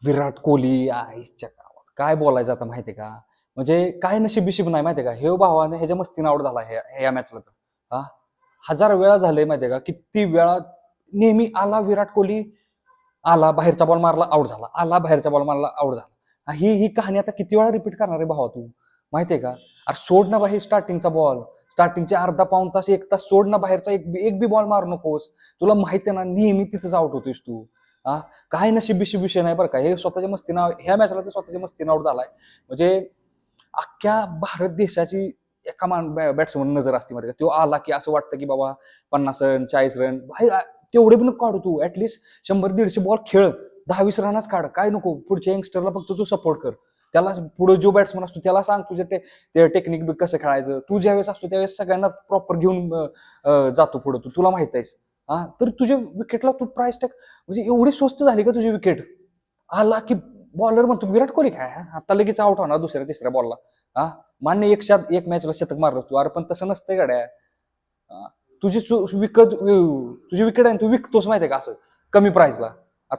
विराट कोहली आईच्या गावात काय बोलायचं आता माहितीये का. म्हणजे काय नशीब बिशीब नाही माहितीये का, हे भावाने ह्याच्या मस्तीनं आउट झाला ह्या मॅचला तर. हा, हजार वेळा झालंय माहितीये का, किती वेळा. नेहमी आला विराट कोहली, आला बाहेरचा बॉल मारला आउट झाला, आला बाहेरचा बॉल मारला आउट झाला. ही कहाणी आता किती वेळा रिपीट करणार आहे भावा तू, माहितीये का. अरे सोड ना बाहेर स्टार्टिंगचा बॉल, स्टार्टिंगचे अर्धा पाऊण तास एक तास सोड ना बाहेरचा, एक बी बॉल मारू नकोस. तुला माहिती आहे ना नेहमी तिथंच आउट होतोयस तू. हा, काय नशीब बिशीब विषय नाही बरं का, हे स्वतःच्या मस्तीनं ह्या मॅचला तर स्वतःच्या मस्तीनं आउट झालाय. म्हणजे अख्ख्या भारत देशाची एका बॅट्समन नजर असते मध्ये, तो आला की असं वाटतं की बाबा 50 रन 40 रन भाई, तेवढे पण नको काढू तू. ऍटलीस्ट 100-150 बॉल खेळ, 10-20 रनच काढ, काय नको. पुढच्या यंगस्टरला फक्त तू सपोर्ट कर. त्याला पुढे जो बॅट्समन असतो त्याला सांग तुझे ते टेक्निक कसं खेळायचं. तू ज्यावेळेस असतो त्यावेळेस सगळ्यांना प्रॉपर घेऊन जातो पुढे तू, तुला माहित आहेस. हा, तर तुझ्या विकेटला तू प्राइस टॅग म्हणजे एवढी स्वस्त झाली का तुझी विकेट. आला की बॉलर म्हणतो विराट कोहली काय आता लगेच आउट होणार दुसऱ्या तिसऱ्या बॉलला. हा, मान्य एक मॅचला शतक मारलं तू, अरे पण तसं नसतंय गड्या. तुझी तुझी विकेट आहे तू विकतोस माहितीये का असं कमी प्राइसला.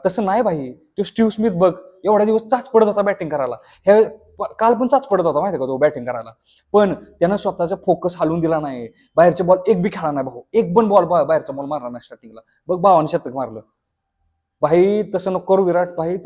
तसं नाही भाई. तो स्टीव्ह स्मिथ बघ, एवढ्या दिवस चाच पडत होता बॅटिंग करायला. हे काल पण चाच पडत होता माहितीये का तो बॅटिंग करायला. पण त्यानं स्वतःचा फोकस हालून दिला नाही. बाहेरचे बॉल एक बी खेळला नाही भाऊ, एक पण बॉल बाहेरचा बॉल मारला नाही स्टार्टिंगला. बघ भावाने शतक मारलं. भाई तसं नको करू विराट भाई.